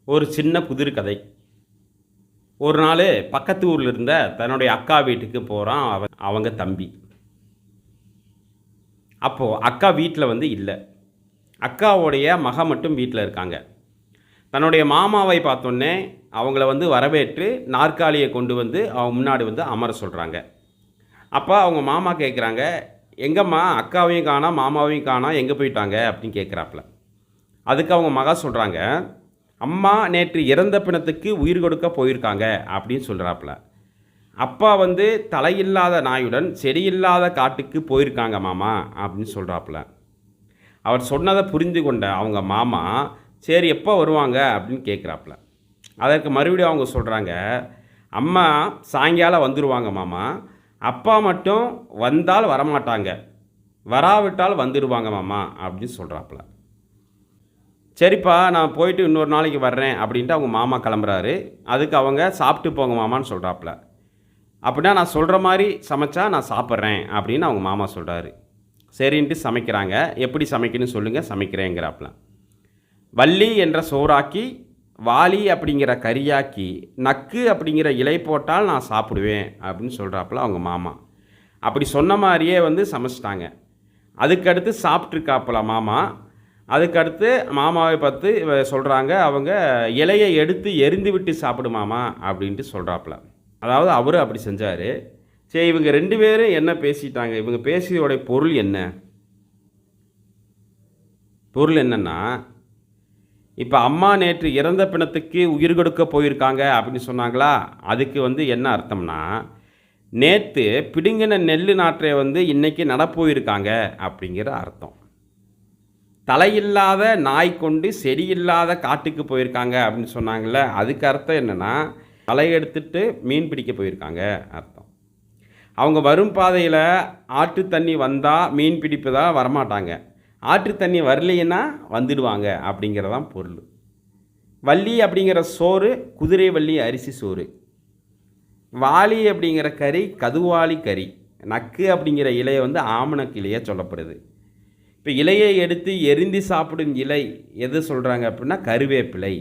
ஒரு சின்ன புதிர் கதை. ஒரு நாள் பக்கத்து ஊரில் இருந்த தன்னுடைய அக்கா வீட்டுக்கு போகிறான் அவங்க தம்பி. அப்போது அக்கா வீட்டில் இல்லை. அக்காவுடைய மக மட்டும் வீட்டில் இருக்காங்க. தன்னுடைய மாமாவை பார்த்தோன்னே அவங்கள வரவேற்று நாற்காலியை கொண்டு அவங்க முன்னாடி அமர சொல்கிறாங்க. அப்போ அவங்க மாமா கேட்குறாங்க, எங்கம்மா அக்காவையும் காணோம் மாமாவையும் காணோம், எங்கே போயிட்டாங்க அப்படின்னு கேட்குறாப்புல. அதுக்கு அவங்க மகா சொல்கிறாங்க, அம்மா நேற்று இறந்த பிணத்துக்கு உயிர் கொடுக்க போயிருக்காங்க அப்படின்னு சொல்கிறாப்புல. அப்பா தலையில்லாத நாயுடன் செடியில்லாத காட்டுக்கு போயிருக்காங்க மாமா அப்படின்னு சொல்கிறாப்புல. அவர் சொன்னதை புரிந்து கொண்ட அவங்க மாமா, சரி எப்போ வருவாங்க அப்படின்னு கேட்குறாப்புல. அதற்கு மறுபடியும் அவங்க சொல்கிறாங்க, அம்மா சாயங்காலம் வந்துடுவாங்க மாமா, அப்பா மட்டும் வந்தால் வரமாட்டாங்க, வராவிட்டால் வந்துடுவாங்க மாமா அப்படின்னு சொல்கிறாப்புல. சரிப்பா நான் போயிட்டு இன்னொரு நாளைக்கு வர்றேன் அப்படின்ட்டு அவங்க மாமா கிளம்புறாரு. அதுக்கு அவங்க சாப்பிட்டு போங்க மாமான்னு சொல்கிறாப்புல. அப்படின்னா நான் சொல்கிற மாதிரி சமைச்சா நான் சாப்பிட்றேன் அப்படின்னு அவங்க மாமா சொல்கிறாரு. சரின்ட்டு சமைக்கிறாங்க. எப்படி சமைக்கணும்னு சொல்லுங்கள், சமைக்கிறேங்கிறாப்புல. வள்ளி என்ற சோறாக்கி, வாளி அப்படிங்கிற கறியாக்கி, நக்கு அப்படிங்கிற இலை போட்டால் நான் சாப்பிடுவேன் அப்படின்னு சொல்கிறாப்புல அவங்க மாமா. அப்படி சொன்ன மாதிரியே சமைச்சிட்டாங்க. அதுக்கடுத்து சாப்பிட்ருக்காப்புல மாமா. அதுக்கடுத்து மாமாவை பார்த்து சொல்கிறாங்க, அவங்க இலையை எடுத்து எரிந்து விட்டு சாப்பிடு மாமா அப்படின்ட்டு சொல்கிறாப்புல. அதாவது அவர் அப்படி செஞ்சார். சரி, இவங்க ரெண்டு பேரும் என்ன பேசிட்டாங்க, இவங்க பேசியோடைய பொருள் என்ன? பொருள் என்னென்னா, இப்போ அம்மா நேற்று இறந்த பிணத்துக்கு உயிர் கொடுக்க போயிருக்காங்க அப்படின்னு சொன்னாங்களா, அதுக்கு என்ன அர்த்தம்னா, நேற்று பிடுங்கின நெல் நாற்றை இன்றைக்கி நடப்போயிருக்காங்க அப்படிங்கிற அர்த்தம். தலையில்லாத நாய் கொண்டு செடியில்லாத காட்டுக்கு போயிருக்காங்க அப்படின்னு சொன்னாங்கள்ல, அதுக்கு அர்த்தம் என்னென்னா, தலை எடுத்துட்டு மீன் பிடிக்க போயிருக்காங்க அர்த்தம். அவங்க வரும் பாதையில் ஆற்று தண்ணி வந்தால் மீன் பிடிப்பதாக வரமாட்டாங்க, ஆற்று தண்ணி வரலைன்னா வந்துடுவாங்க அப்படிங்கிறதான் பொருள். வள்ளி அப்படிங்கிற சோறு குதிரை வள்ளி அரிசி சோறு, வாளி அப்படிங்கிற கறி கதுவாளி கறி, நக்கு அப்படிங்கிற இலையை ஆமணக்கு இலையாக சொல்லப்படுது. இப்போ இலையை எடுத்து எரிந்து சாப்பிடும் இலை எது சொல்கிறாங்க அப்படின்னா கருவேப்பிலை.